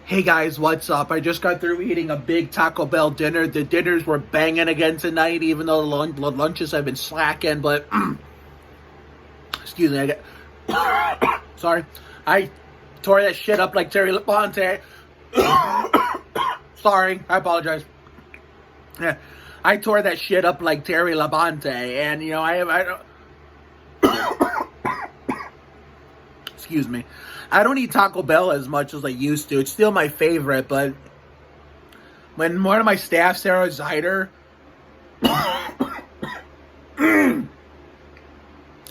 Hey guys, what's up? I just got through eating a big Taco Bell dinner. The dinners were banging again tonight, even though the lunches have been slacking, but excuse me, sorry. I tore that shit up like Terry Labonte. Sorry, I apologize. Yeah, I tore that shit up like Terry Labonte, and I excuse me. I don't eat Taco Bell as much as I used to. It's still my favorite, but when one of my staff, Sarah Zeider,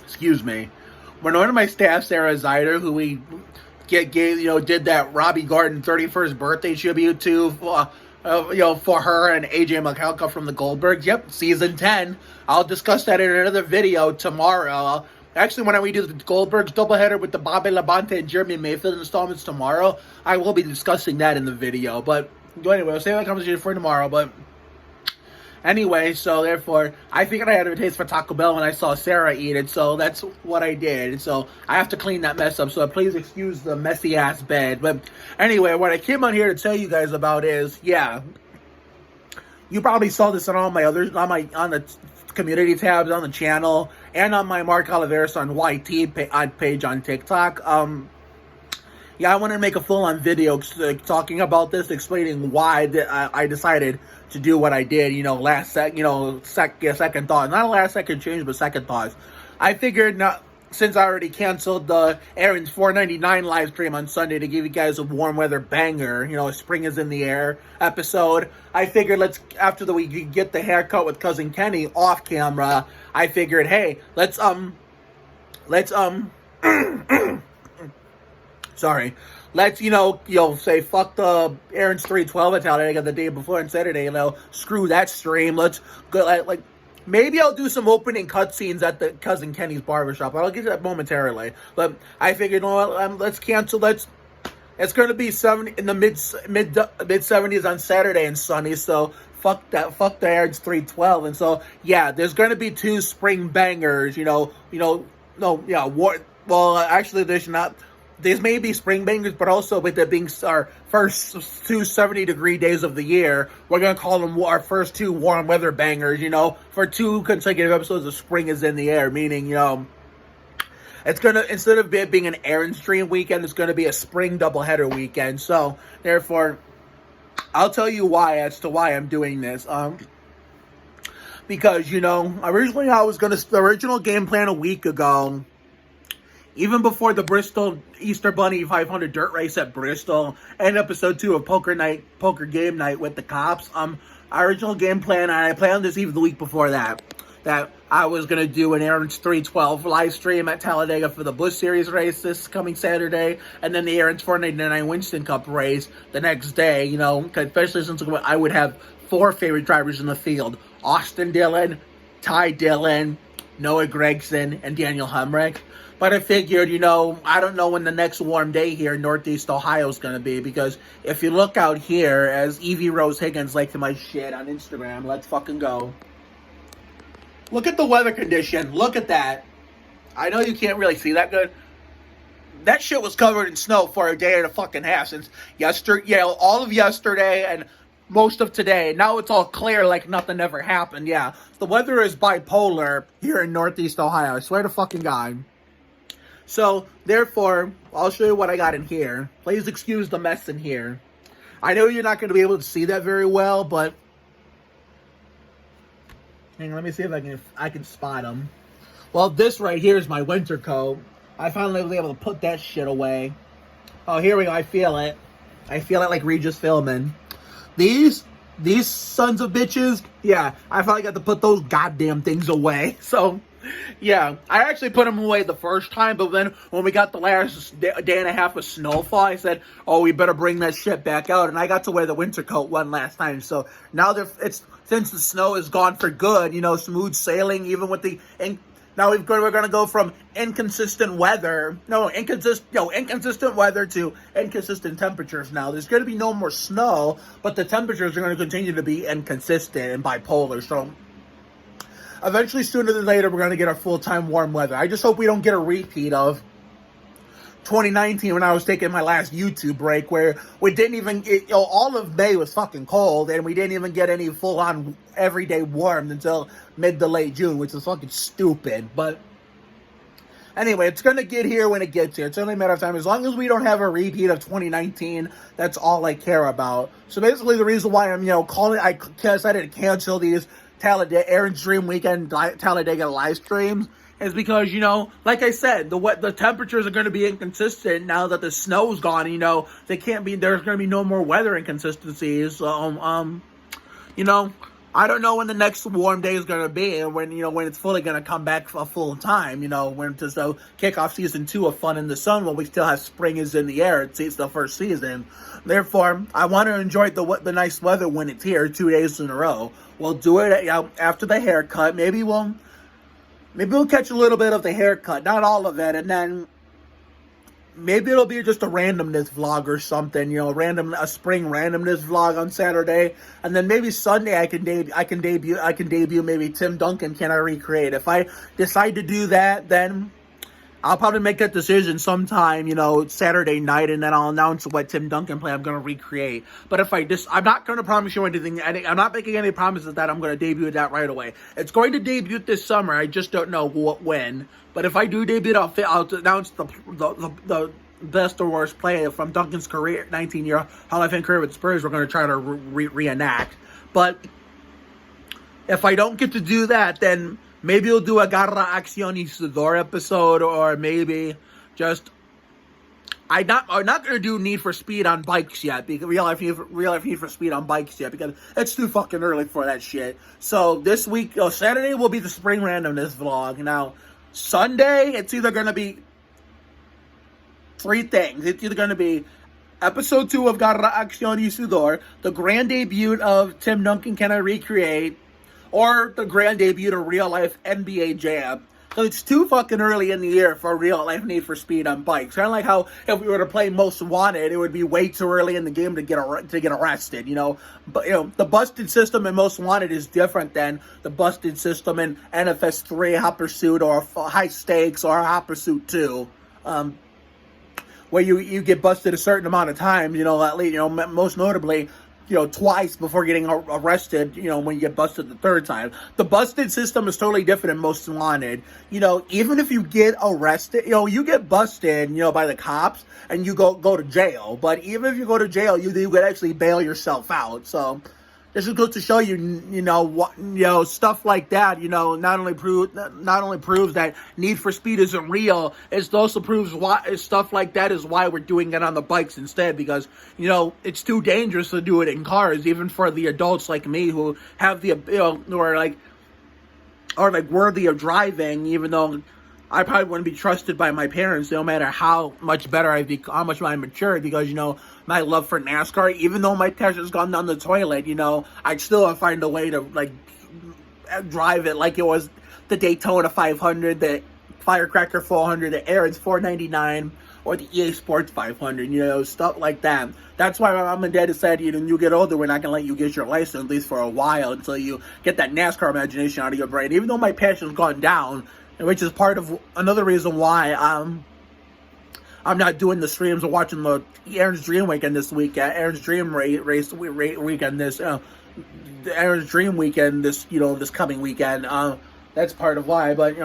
excuse me, when one of my staff, Sarah Zeider, who we did that Robbie Garden 31st birthday tribute to, for her and AJ McCalca from the Goldbergs. Yep, season 10. I'll discuss that in another video tomorrow. Actually, when we do the Goldbergs doubleheader with the Bobby Labonte and Jeremy Mayfield installments tomorrow, I will be discussing that in the video. But anyway, I'll save that conversation for tomorrow. But anyway, so therefore, I figured I had a taste for Taco Bell when I saw Sarah eat it, so that's what I did. So I have to clean that mess up, so please excuse the messy-ass bed. But anyway, what I came on here to tell you guys about is, yeah, you probably saw this on all my others, on the community tabs on the channel, and on my Mark Oliveris on YT page on TikTok. Yeah, I wanted to make a full-on video talking about this, explaining why I decided to do what I did, second thought. Not a last-second change, but second thoughts. I figured, since I already canceled the Aaron's 499 live stream on Sunday to give you guys a warm weather banger, spring is in the air episode, I figured after we get the haircut with Cousin Kenny off camera, I figured, hey, sorry. Let's, say fuck the Aaron's 312 at Talladega the day before on Saturday, screw that stream. Let's go, maybe I'll do some opening cutscenes at the Cousin Kenny's barbershop. I'll get to that momentarily. But I figured, let's cancel. It's going to be in the mid 70s on Saturday and sunny, so fuck that. Fuck the Aaron's 312. And so, yeah, there's going to be two spring bangers, actually, there's not. These may be spring bangers, but also with it being our first two 70-degree days of the year, we're going to call them our first two warm weather bangers, for two consecutive episodes of Spring is in the Air, meaning, it's going to, instead of it being an Aaron stream weekend, it's going to be a Spring Doubleheader Weekend. So, therefore, I'll tell you why I'm doing this. Because, originally the original game plan a week ago, even before the Bristol Easter Bunny 500 dirt race at Bristol and episode 2 of Poker Game Night with the cops, our original game plan, and I planned this even the week before that I was going to do an Aaron's 312 live stream at Talladega for the Busch Series race this coming Saturday, and then the Aaron's 499 Winston Cup race the next day, especially since I would have 4 favorite drivers in the field: Austin Dillon, Ty Dillon, Noah Gregson, and Daniel Hemrick. But I figured, I don't know when the next warm day here in Northeast Ohio is going to be, because if you look out here, as Evie Rose Higgins liked my shit on Instagram, let's fucking go. Look at the weather condition. Look at that. I know you can't really see that good. That shit was covered in snow for a day and a fucking half since yesterday. Yeah, all of yesterday and most of today. Now it's all clear like nothing ever happened. Yeah, the weather is bipolar here in Northeast Ohio. I swear to fucking God. So, therefore, I'll show you what I got in here. Please excuse the mess in here. I know you're not going to be able to see that very well, but hang on, let me see if I can spot them. Well, this right here is my winter coat. I finally was able to put that shit away. Oh, here we go. I feel it. I feel it like Regis Philbin. These sons of bitches, yeah, I finally got to put those goddamn things away. So, yeah, I actually put them away the first time, but then when we got the last day and a half of snowfall, I said, oh, we better bring that shit back out, and I got to wear the winter coat one last time. So now since the snow is gone for good, smooth sailing, even with now we're going to go from inconsistent weather to inconsistent temperatures now. There's going to be no more snow, but the temperatures are going to continue to be inconsistent and bipolar, so eventually, sooner than later, we're going to get our full-time warm weather. I just hope we don't get a repeat of 2019 when I was taking my last YouTube break, where we didn't even get, all of May was fucking cold, and we didn't even get any full-on everyday warmth until mid to late June, which is fucking stupid. But anyway, it's going to get here when it gets here. It's only a matter of time. As long as we don't have a repeat of 2019, that's all I care about. So basically the reason why I'm, calling, I decided to cancel these Talladega, Aaron's Dream Weekend Talladega live streams is because, like I said, the temperatures are going to be inconsistent now that the snow's gone. There's going to be no more weather inconsistencies. So, I don't know when the next warm day is going to be, and when it's fully going to come back for full time, when to kick off season 2 of Fun in the Sun, while we still have spring is in the air. It's the first season. Therefore, I want to enjoy the nice weather when it's here 2 days in a row. We'll do it after the haircut. Maybe we'll catch a little bit of the haircut, not all of it, and then maybe it'll be just a randomness vlog or something, a spring randomness vlog on Saturday, and then maybe Sunday I can debut maybe Tim Duncan Can I Recreate. If I decide to do that, then I'll probably make that decision sometime, Saturday night, and then I'll announce what Tim Duncan play I'm going to recreate. But if I'm not going to promise you anything. I'm not making any promises that I'm going to debut that right away. It's going to debut this summer. I just don't know when. But if I do debut, I'll announce the best or worst play from Duncan's career, 19-year Hall of Fame career with Spurs. We're going to try to reenact. But if I don't get to do that, then maybe we'll do a Garra Acción y Sudor episode, or maybe just I'm not going to do Need for Speed on bikes yet, because real life Need for Speed on bikes yet, because it's too fucking early for that shit. So this week, Saturday will be the Spring Randomness vlog. Now Sunday, it's either going to be 3 things. It's either going to be episode 2 of Garra Acción y Sudor, the grand debut of Tim Duncan Can I Recreate, or the grand debut of real life NBA Jam. So it's too fucking early in the year for real life Need for Speed on bikes. Kind of like how if we were to play Most Wanted, it would be way too early in the game to get arrested. But the busted system in Most Wanted is different than the busted system in NFS 3, Hot Pursuit, or High Stakes, or Hot Pursuit 2. Where you get busted a certain amount of times. At least most notably, twice before getting arrested, when you get busted the third time. The busted system is totally different in Most Wanted. Even if you get arrested, you get busted, by the cops, and you go to jail. But even if you go to jail, you could actually bail yourself out. So this is good to show you, stuff like that, not only proves that Need for Speed isn't real, it also proves why stuff like that is why we're doing it on the bikes instead, because, it's too dangerous to do it in cars, even for the adults like me who have the, who are worthy of driving, even though I probably wouldn't be trusted by my parents, no matter how much better how much I matured, because, my love for NASCAR, even though my test has gone down the toilet, I'd still find a way to, drive it like it was the Daytona 500, the Firecracker 400, the Aaron's 499, or the EA Sports 500, stuff like that. That's why my mom and dad said, you get older, we're not going to let you get your license, at least for a while, until you get that NASCAR imagination out of your brain. Even though my passion's gone down, which is part of another reason why I'm not doing the streams or watching the Aaron's Dream Weekend this weekend, Aaron's Dream race weekend this, the Aaron's Dream Weekend this, this coming weekend. That's part of why. But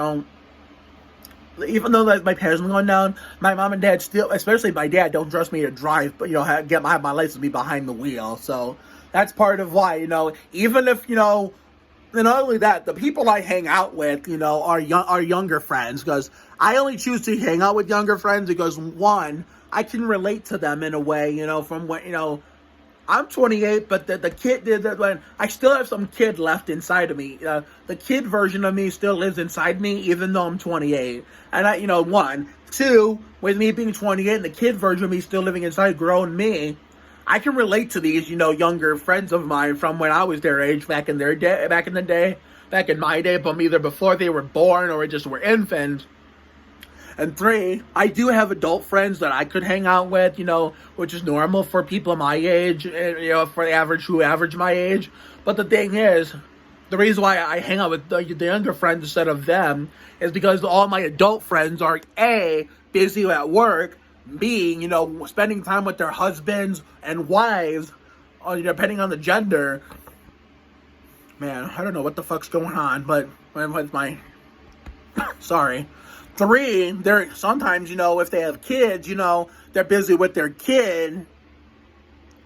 even though my parents are going down, my mom and dad still, especially my dad, don't trust me to drive, but have my license be behind the wheel. So that's part of why. Even if and not only that, the people I hang out with, are younger friends, because I only choose to hang out with younger friends because, one, I can relate to them in a way, from what, I'm 28, but the kid did that when I still have some kid left inside of me. The kid version of me still lives inside me, even though I'm 28. And one, two, with me being 28 and the kid version of me still living inside grown me, I can relate to these, younger friends of mine from when I was their age back in my day, but either before they were born or just were infants. And 3, I do have adult friends that I could hang out with, which is normal for people my age, for the average my age. But the thing is, the reason why I hang out with the younger friends instead of them is because all my adult friends are A, busy at work, B, spending time with their husbands and wives, depending on the gender. Man, I don't know what the fuck's going on, but with my, sorry. 3, they're sometimes, if they have kids, they're busy with their kid,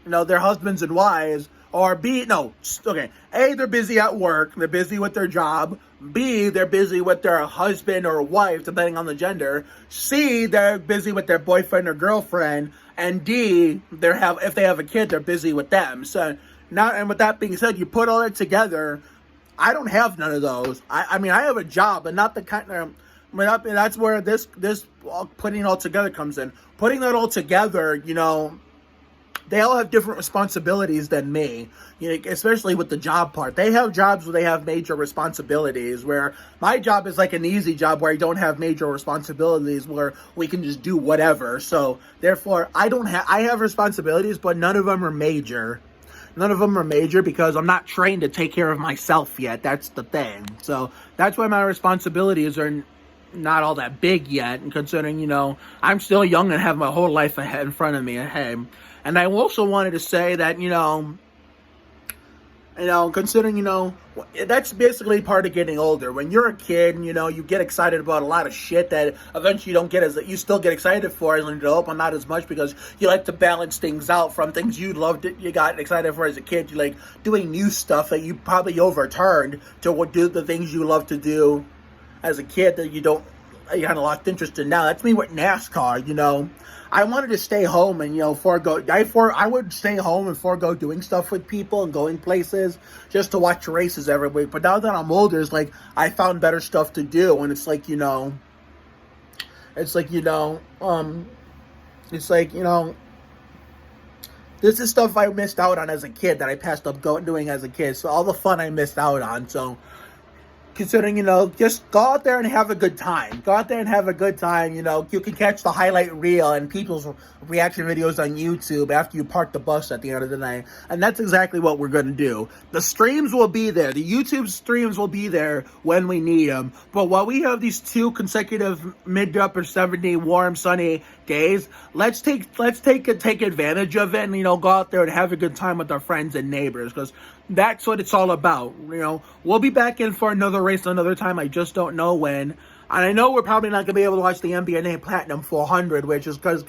their husbands and wives. Or B, no, okay. A, they're busy at work. They're busy with their job. B, they're busy with their husband or wife, depending on the gender. C, they're busy with their boyfriend or girlfriend. And D, if they have a kid, they're busy with them. So now, and with that being said, you put all that together. I don't have none of those. I mean, I have a job, but not the kind of. That's where this putting it all together comes in. Putting that all together, they all have different responsibilities than me, especially with the job part. They have jobs where they have major responsibilities, where my job is like an easy job where I don't have major responsibilities, where we can just do whatever. So therefore, I have responsibilities, but none of them are major. None of them are major because I'm not trained to take care of myself yet. That's the thing. So that's why my responsibilities are not all that big yet. And considering, I'm still young and have my whole life ahead in front of me ahead. And I also wanted to say that, considering, that's basically part of getting older. When you're a kid, you get excited about a lot of shit that eventually you still get excited for as an adult, but not as much because you like to balance things out from things you got excited for as a kid. You like doing new stuff that you probably overturned to do the things you love to do as a kid that you kind of lost interest in now. That's me with NASCAR, I wanted to stay home and, I would stay home and forego doing stuff with people and going places just to watch races every week. But now that I'm older, it's like I found better stuff to do. And it's like, this is stuff I missed out on as a kid that I passed up doing as a kid. So all the fun I missed out on. So considering, just go out there and have a good time. Go out there and have a good time. You can catch the highlight reel and people's reaction videos on YouTube after you park the bus at the end of the night. And that's exactly what we're going to do. The streams will be there. The YouTube streams will be there when we need them. But while we have these 2 consecutive mid to upper 70 warm, sunny days, let's take advantage of it and, go out there and have a good time with our friends and neighbors, because that's what it's all about. We'll be back in for another race another time. I just don't know when. And I know we're probably not going to be able to watch the NBA Platinum 400, which is because,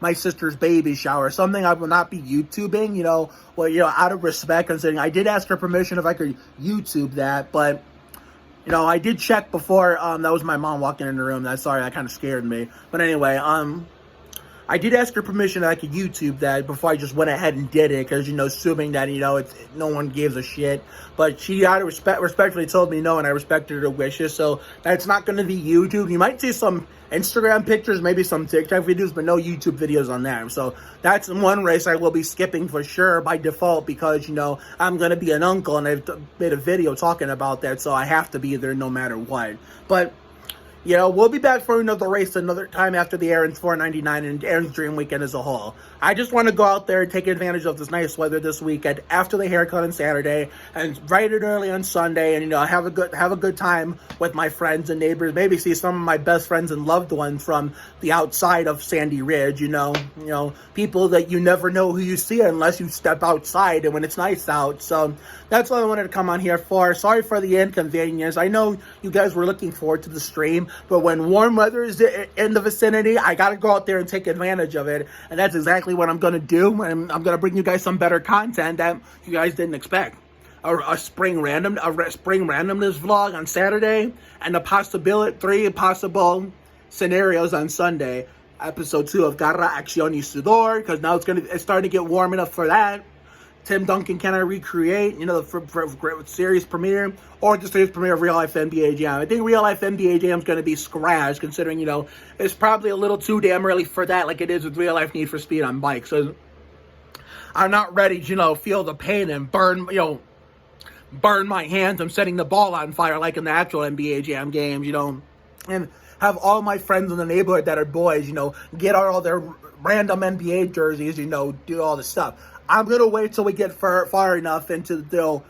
my sister's baby shower. Something I will not be YouTubing, out of respect, considering I did ask her permission if I could YouTube that. But, I did check before. That was my mom walking in the room. That kind of scared me. But anyway, I did ask her permission that I could YouTube that before I just went ahead and did it, because, assuming that, no one gives a shit. But she respectfully told me no, and I respected her wishes, so that's not going to be YouTube. You might see some Instagram pictures, maybe some TikTok videos, but no YouTube videos on there. So that's one race I will be skipping for sure by default, because, I'm going to be an uncle, and I've made a video talking about that, so I have to be there no matter what. But we'll be back for another race another time after the Aaron's 499 and Aaron's Dream Weekend as a whole. I just want to go out there and take advantage of this nice weather this weekend after the haircut on Saturday, and write it early on Sunday, and have a good time with my friends and neighbors. Maybe see some of my best friends and loved ones from the outside of Sandy Ridge. People that you never know who you see unless you step outside and when it's nice out. So that's what I wanted to come on here for. Sorry for the inconvenience. I know you guys were looking forward to the stream, but when warm weather is in the vicinity, I got to go out there and take advantage of it. And that's exactly what I'm going to do. And I'm going to bring you guys some better content that you guys didn't expect. A spring randomness vlog on Saturday, and 3 possible scenarios on Sunday. Episode 2 of Garra Acción y Sudor, because now it's starting to get warm enough for that. Tim Duncan, Can I Recreate? For series premiere, or the series premiere of Real Life NBA Jam. I think Real Life NBA Jam is going to be scratched, considering, it's probably a little too damn early for that, like it is with Real Life Need for Speed on bikes. So I'm not ready to, feel the pain and burn my hands. I'm setting the ball on fire like in the actual NBA Jam games, and have all my friends in the neighborhood that are boys, get all their random NBA jerseys, do all the stuff. I'm going to wait till we get far enough into the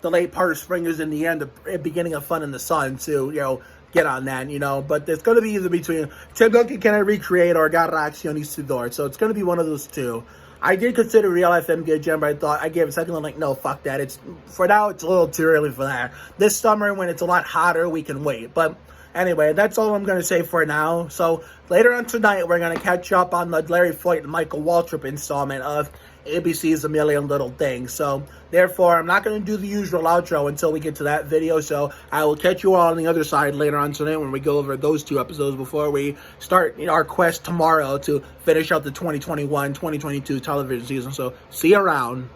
late part of spring is in the end, the beginning of Fun in the Sun to, get on that, you know. But it's going to be either between Tim Duncan Can I Recreate or Garra Acción y Sudor. So it's going to be one of those two. I did consider Real FM Good Gem, but I thought I gave it a second. I'm like, no, fuck that. It's for now. It's a little too early for that. This summer, when it's a lot hotter, we can wait. But anyway, that's all I'm going to say for now. So later on tonight, we're going to catch up on the Larry Floyd and Michael Waltrip installment of ABC's A Million Little Things. So therefore, I'm not going to do the usual outro until we get to that video. So I will catch you all on the other side later on tonight when we go over those 2 episodes before we start our quest tomorrow to finish out the 2021-2022 television season. So see you around.